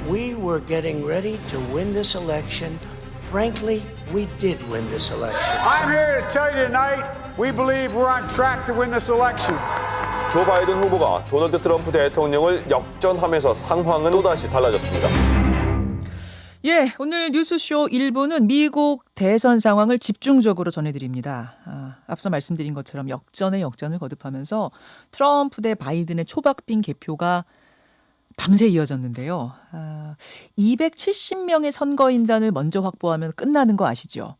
We were getting ready to win this election. Frankly, we did win this election. I'm here to tell you tonight, we believe we're on track to win this election. 조 바이든 후보가 도널드 트럼프 대통령을 역전하면서 상황은 또다시 달라졌습니다. 예, 오늘 뉴스쇼 1부는 미국 대선 상황을 집중적으로 전해드립니다. 앞서 말씀드린 것처럼 역전의 역전을 거듭하면서 트럼프 대 바이든의 초박빙 개표가 밤새 이어졌는데요. 270명의 선거인단을 먼저 확보하면 끝나는 거 아시죠?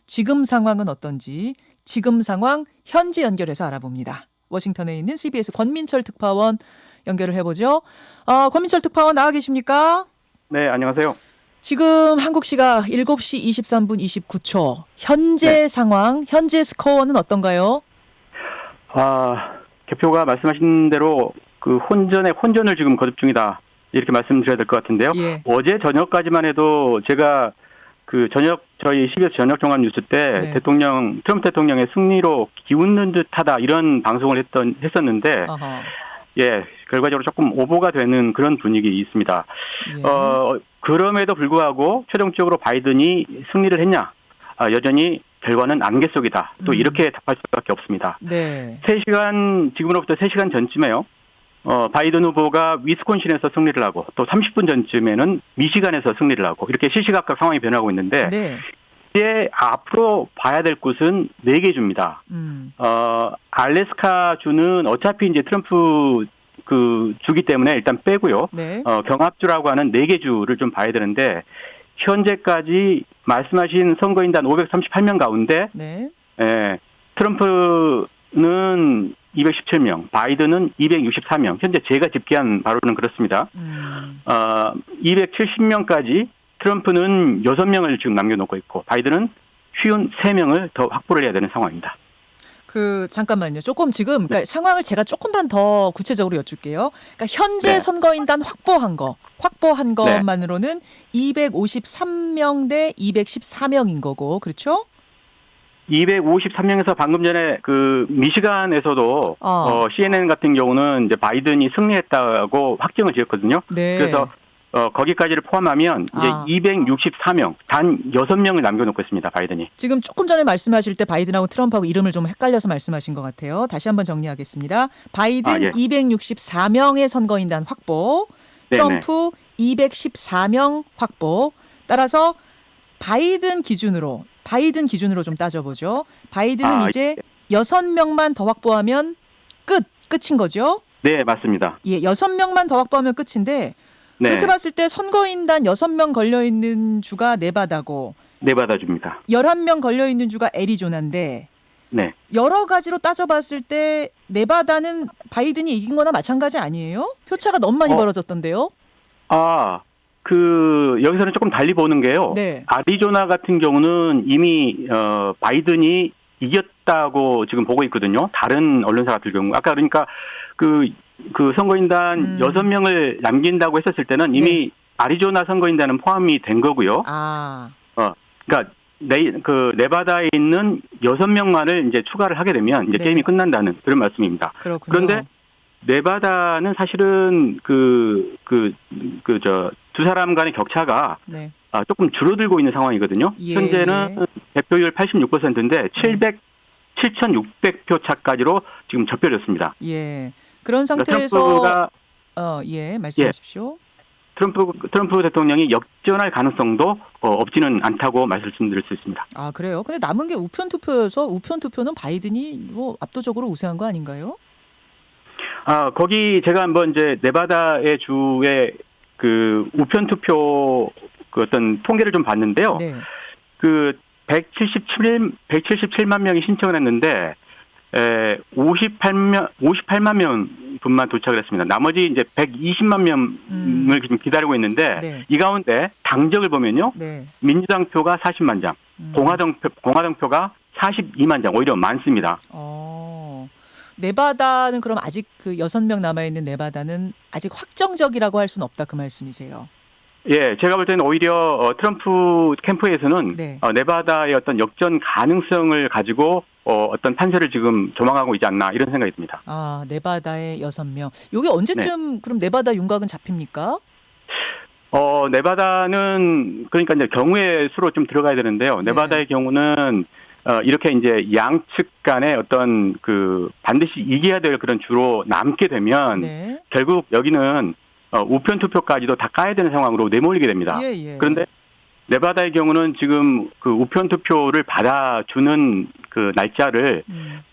지금 상황은 어떤지 지금 상황 현지 연결해서 알아봅니다. 워싱턴에 있는 CBS 권민철 특파원 연결을 해보죠. 권민철 특파원 나와 계십니까? 네, 안녕하세요. 지금 한국 시각 7시 23분 29초 현재 상황, 현재 스코어는 어떤가요? 개표가 말씀하신 대로 그 혼전을 지금 거듭 중이다. 이렇게 말씀드려야 될 것 같은데요. 예. 어제 저녁까지만 해도 제가 그 저희 CBS 저녁 종합 뉴스 때 트럼프 대통령의 승리로 기웃는 듯하다 이런 방송을 했었는데 어허. 예, 결과적으로 조금 오보가 되는 그런 분위기 있습니다. 예. 그럼에도 불구하고 최종적으로 바이든이 승리를 했냐? 여전히 결과는 안개 속이다. 또 이렇게 답할 수밖에 없습니다. 네. 지금으로부터 3시간 전쯤에요. 바이든 후보가 위스콘신에서 승리를 하고 또 30분 전쯤에는 미시간에서 승리를 하고 이렇게 시시각각 상황이 변하고 있는데 네. 이제 앞으로 봐야 될 곳은 4개 주입니다. 알래스카 주는 어차피 이제 트럼프 그 주기 때문에 일단 빼고요. 네. 경합주라고 하는 4개 주를 좀 봐야 되는데 현재까지 말씀하신 선거인단 538명 가운데 네. 트럼프는 217명, 바이든은 264명. 현재 제가 집계한 바로는 그렇습니다. 270명까지 트럼프는 6명을 지금 남겨놓고 있고 바이든은 53명을 더 확보를 해야 되는 상황입니다. 잠깐만요. 조금 지금 그러니까 상황을 제가 조금만 더 구체적으로 여쭐게요. 그러니까 현재 네. 선거인단 확보한 것만으로는 253명 대 214명인 거고, 그렇죠? 253명에서 방금 전에 그 미시간에서도 CNN 같은 경우는 이제 바이든이 승리했다고 확정을 지었거든요. 네. 그래서 거기까지를 포함하면 이제 264명, 단 6명을 남겨놓고 있습니다. 바이든이. 지금 조금 전에 말씀하실 때 바이든하고 트럼프하고 이름을 좀 헷갈려서 말씀하신 것 같아요. 다시 한번 정리하겠습니다. 바이든 예. 264명의 선거인단 확보, 트럼프 214명 확보. 따라서 바이든 기준으로 좀 따져보죠. 바이든은 이제 6명만 더 확보하면 끝인 거죠? 네, 맞습니다. 예, 6명만 더 확보하면 끝인데 네. 그렇게 봤을 때 선거인단 6명 걸려있는 주가 네바다고 네바다주입니다. 11명 걸려있는 주가 애리조나인데 네. 여러 가지로 따져봤을 때 네바다는 바이든이 이긴 거나 마찬가지 아니에요? 표차가 너무 많이 벌어졌던데요? 여기서는 조금 달리 보는 게요. 네. 아리조나 같은 경우는 이미 바이든이 이겼다고 지금 보고 있거든요. 다른 언론사 같은 경우. 아까 그러니까 그 선거인단 6명을 남긴다고 했었을 때는 이미 아리조나 선거인단은 포함이 된 거고요. 그러니까 네바다에 있는 6명만을 이제 추가를 하게 되면 이제 게임이 끝난다는 그런 말씀입니다. 그렇군요. 그런데 네바다는 사실은 두 사람 간의 격차가 조금 줄어들고 있는 상황이거든요. 예. 현재는 득표율 86%인데 7,600표 차까지로 지금 접혀졌습니다. 예. 그런 상태에서 말씀하십시오. 트럼프 대통령이 역전할 가능성도 없지는 않다고 말씀드릴 수 있습니다. 그래요? 근데 남은 게 우편 투표여서 우편 투표는 바이든이 압도적으로 우세한 거 아닌가요? 거기 제가 한번 이제 네바다의 주의 그 우편 투표 그 어떤 통계를 좀 봤는데요. 네. 177만 명이 신청을 했는데 58만 명 분만 도착을 했습니다. 나머지 이제 120만 명을 지금 기다리고 있는데 이 가운데 당적을 보면요. 민주당 표가 40만 장, 공화당 표가 42만 장, 오히려 많습니다. 네바다는 그럼 아직 그 6명 남아있는 네바다는 아직 확정적이라고 할 수는 없다 그 말씀이세요? 예, 제가 볼 때는 오히려 트럼프 캠프에서는 네바다의 어떤 역전 가능성을 가지고 어떤 판세를 지금 조망하고 있지 않나 이런 생각이 듭니다. 네바다의 6명. 이게 언제쯤 그럼 네바다 윤곽은 잡힙니까? 네바다는 그러니까 이제 경우의 수로 좀 들어가야 되는데요. 네바다의 경우는 이렇게 이제 양측 간의 어떤 그 반드시 이겨야 될 그런 주로 남게 되면 네. 결국 여기는 우편 투표까지도 다 까야 되는 상황으로 내몰리게 됩니다. 예. 그런데 네바다의 경우는 지금 그 우편 투표를 받아주는 그 날짜를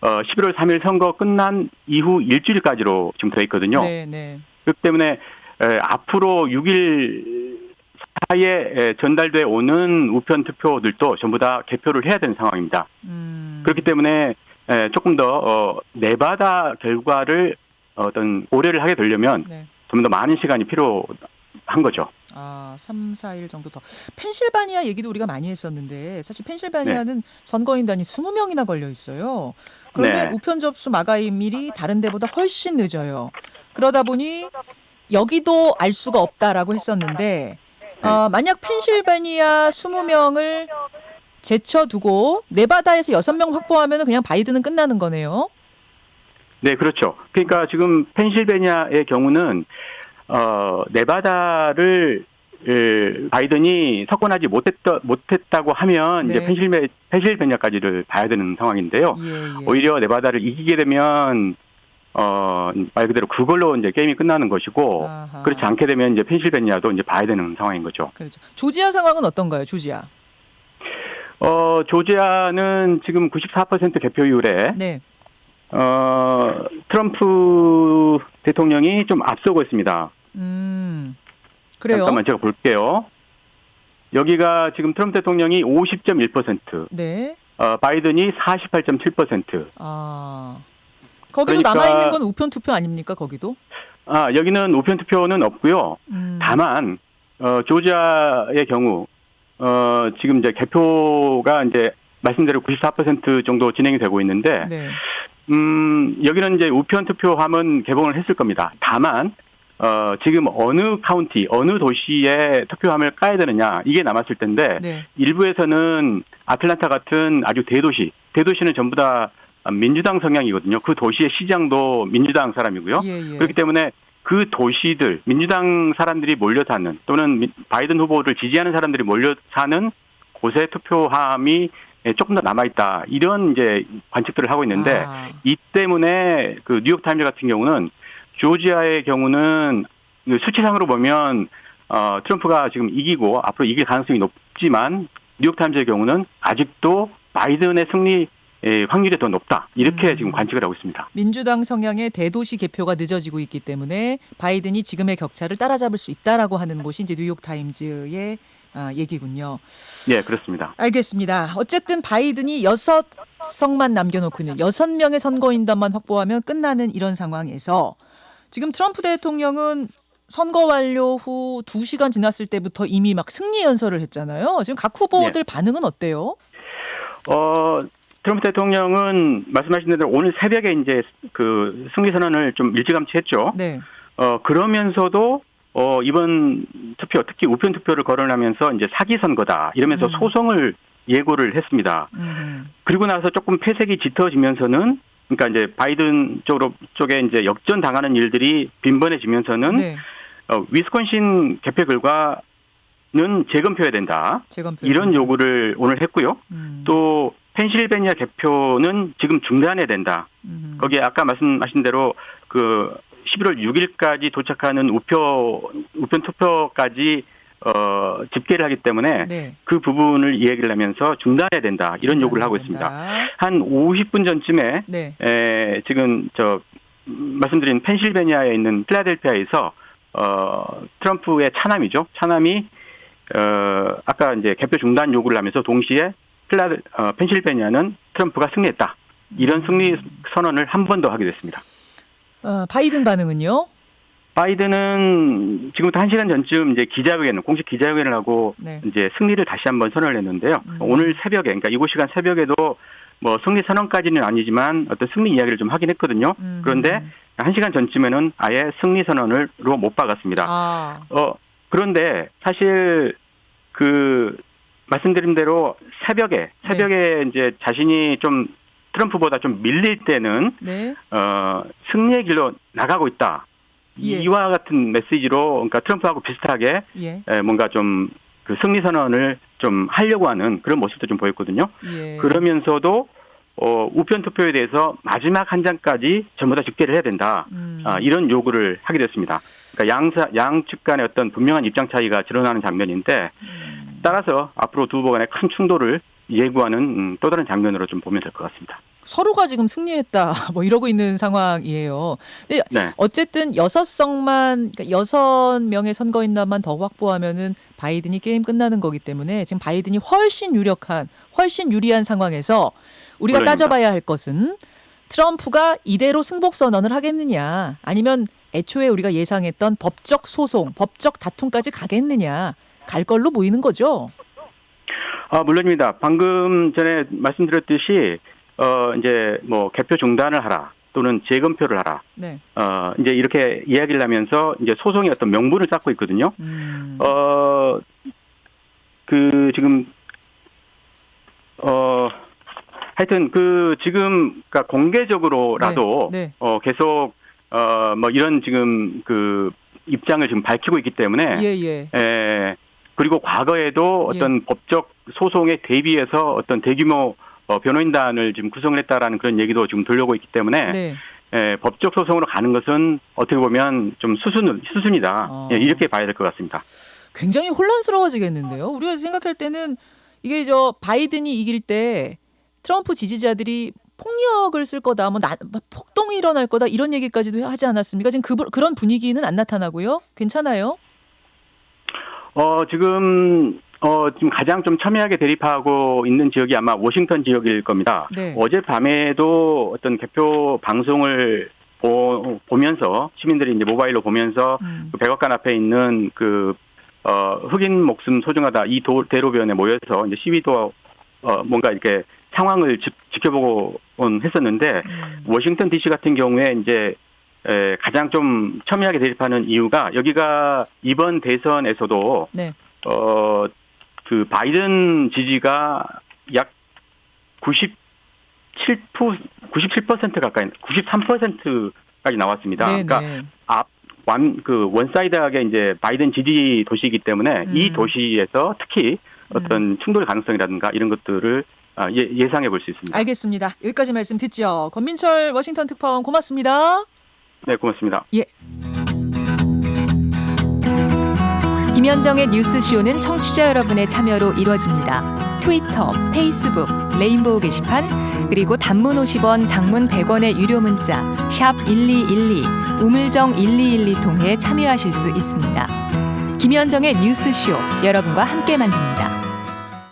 11월 3일 선거 끝난 이후 일주일까지로 지금 되어 있거든요. 네. 그렇기 때문에 앞으로 6일 사이에 전달돼 오는 우편 투표들도 전부 다 개표를 해야 되는 상황입니다. 그렇기 때문에 조금 더 네바다 결과를 어떤 고려를 하게 되려면 네. 좀 더 많은 시간이 필요한 거죠. 3, 4일 정도 더. 펜실바니아 얘기도 우리가 많이 했었는데 사실 펜실바니아는 선거인단이 20명이나 걸려 있어요. 그런데 네. 우편 접수 마감일이 다른 데보다 훨씬 늦어요. 그러다 보니 여기도 알 수가 없다라고 했었는데 만약 펜실바니아 20명을 제쳐두고 네바다에서 6명 확보하면 그냥 바이든은 끝나는 거네요. 네, 그렇죠. 그러니까 지금 펜실베니아의 경우는 네바다를 바이든이 석권하지 못했다고 하면 네. 이제 펜실베니아까지를 봐야 되는 상황인데요. 예. 오히려 네바다를 이기게 되면 말 그대로 그걸로 이제 게임이 끝나는 것이고 아하. 그렇지 않게 되면 이제 펜실베니아도 이제 봐야 되는 상황인 거죠. 그렇죠. 조지아 상황은 어떤가요, 조지아? 조지아는 지금 94% 개표율에 네. 트럼프 대통령이 좀 앞서고 있습니다. 그래요? 잠깐만 제가 볼게요. 여기가 지금 트럼프 대통령이 50.1%, 네. 바이든이 48.7%. 거기도 그러니까- 남아있는 건 우편 투표 아닙니까, 거기도? 여기는 우편 투표는 없고요. 다만 조지아의 경우 지금 이제 개표가 이제 말씀대로 94% 정도 진행이 되고 있는데 네. 여기는 이제 우편 투표함은 개봉을 했을 겁니다. 다만 지금 어느 카운티, 어느 도시에 투표함을 까야 되느냐 이게 남았을 텐데 네. 일부에서는 아틀란타 같은 아주 대도시는 전부 다 민주당 성향이거든요. 그 도시의 시장도 민주당 사람이고요. 예. 그렇기 때문에 그 도시들, 민주당 사람들이 몰려 사는 또는 바이든 후보를 지지하는 사람들이 몰려 사는 곳에 투표함이 조금 더 남아있다. 이런 이제 관측들을 하고 있는데 이 때문에 그 뉴욕타임즈 같은 경우는 조지아의 경우는 수치상으로 보면 트럼프가 지금 이기고 앞으로 이길 가능성이 높지만 뉴욕타임즈의 경우는 아직도 바이든의 승리 확률이 더 높다. 이렇게 지금 관측을 하고 있습니다. 민주당 성향의 대도시 개표가 늦어지고 있기 때문에 바이든이 지금의 격차를 따라잡을 수 있다라고 하는 곳이 이제 뉴욕타임즈의 얘기군요. 네, 그렇습니다. 알겠습니다. 어쨌든 바이든이 6석만 남겨놓고 있는 6명의 선거인단만 확보하면 끝나는 이런 상황에서 지금 트럼프 대통령은 선거 완료 후 2시간 지났을 때부터 이미 막 승리 연설을 했잖아요. 지금 각 후보들 반응은 어때요? 트럼프 대통령은 말씀하신 대로 오늘 새벽에 이제 그 승리 선언을 좀 일찌감치 했죠. 네. 그러면서도 이번 투표, 특히 우편 투표를 거론하면서 이제 사기 선거다 이러면서 소송을 예고를 했습니다. 그리고 나서 조금 패색이 짙어지면서는 그러니까 이제 바이든 쪽에 이제 역전 당하는 일들이 빈번해지면서는 네. 위스콘신 개표 결과는 재검표해야 된다. 이런 요구를 오늘 했고요. 또 펜실베니아 개표는 지금 중단해야 된다. 거기에 아까 말씀하신 대로 그 11월 6일까지 도착하는 우편 투표까지 집계를 하기 때문에 네. 그 부분을 이야기를 하면서 중단해야 된다. 이런 요구를 하고 있습니다. 한 50분 전쯤에 네. 지금 말씀드린 펜실베니아에 있는 필라델피아에서 트럼프의 차남이죠. 차남이 아까 이제 개표 중단 요구를 하면서 동시에 펜실베니아는 트럼프가 승리했다. 이런 승리 선언을 한 번 더 하게 됐습니다. 바이든 반응은요? 바이든은 지금부터 1시간 전쯤 이제 공식 기자회견을 하고 네. 이제 승리를 다시 한번 선언을 했는데요. 오늘 새벽에, 그러니까 이곳 시간 새벽에도 뭐 승리 선언까지는 아니지만 어떤 승리 이야기를 좀 하긴 했거든요. 그런데 1시간 전쯤에는 아예 승리 선언으로 못 박았습니다. 그런데 사실 그 말씀드린 대로 새벽에 이제 자신이 좀 트럼프보다 좀 밀릴 때는 네. 승리의 길로 나가고 있다. 예. 이와 같은 메시지로 그러니까 트럼프하고 비슷하게 예. 뭔가 좀 그 승리 선언을 좀 하려고 하는 그런 모습도 좀 보였거든요. 예. 그러면서도 우편 투표에 대해서 마지막 한 장까지 전부 다 집계를 해야 된다. 이런 요구를 하게 됐습니다. 그러니까 양측 간의 어떤 분명한 입장 차이가 드러나는 장면인데 따라서 앞으로 두 후보 간의 큰 충돌을 예고하는 또 다른 장면으로 좀 보면 될 것 같습니다. 서로가 지금 승리했다 뭐 이러고 있는 상황이에요. 근데 네. 어쨌든 6석만 그러니까 6명의 선거인단만 더 확보하면은 바이든이 게임 끝나는 거기 때문에 지금 바이든이 훨씬 유리한 상황에서 우리가 물론입니다. 따져봐야 할 것은 트럼프가 이대로 승복 선언을 하겠느냐 아니면 애초에 우리가 예상했던 법적 소송, 법적 다툼까지 가겠느냐 갈 걸로 보이는 거죠. 물론입니다. 방금 전에 말씀드렸듯이 이제 뭐 개표 중단을 하라 또는 재검표를 하라. 네. 이제 이렇게 이야기를 하면서 이제 소송의 어떤 명분을 쌓고 있거든요. 그 지금 하여튼 그 지금 그러니까 공개적으로라도 네. 계속 뭐 이런 지금 그 입장을 지금 밝히고 있기 때문에 예. 그리고 과거에도 어떤 법적 소송에 대비해서 어떤 대규모 변호인단을 지금 구성을 했다라는 그런 얘기도 지금 들려오고 있기 때문에 네. 법적 소송으로 가는 것은 어떻게 보면 좀 수순이다. 이렇게 봐야 될 것 같습니다. 굉장히 혼란스러워지겠는데요. 우리가 생각할 때는 이게 바이든이 이길 때 트럼프 지지자들이 폭력을 쓸 거다, 폭동이 일어날 거다 이런 얘기까지도 하지 않았습니까? 지금 그런 분위기는 안 나타나고요. 괜찮아요? 지금 가장 좀 첨예하게 대립하고 있는 지역이 아마 워싱턴 지역일 겁니다. 네. 어젯밤에도 어떤 개표 방송을 보면서 시민들이 이제 모바일로 보면서 그 백악관 앞에 있는 그 흑인 목숨 소중하다 이 대로변에 모여서 이제 시위도 뭔가 이렇게 상황을 지켜보고 했었는데 워싱턴 DC 같은 경우에 이제 가장 좀 첨예하게 대립하는 이유가 여기가 이번 대선에서도 네. 그 바이든 지지가 약 97% 가까이 93%까지 나왔습니다. 네네. 그러니까 원사이드하게 이제 바이든 지지 도시이기 때문에 이 도시에서 특히 어떤 충돌 가능성이라든가 이런 것들을 예상해 볼 수 있습니다. 알겠습니다. 여기까지 말씀 듣죠. 권민철 워싱턴 특파원 고맙습니다. 네, 고맙습니다. 예. 김현정의 뉴스쇼는 청취자 여러분의 참여로 이루어집니다. 트위터, 페이스북, 레인보우 게시판, 그리고 단문 50원, 장문 100원의 유료 문자 샵 1212, 우물정 1212 통해 참여하실 수 있습니다. 김현정의 뉴스쇼 여러분과 함께 만듭니다.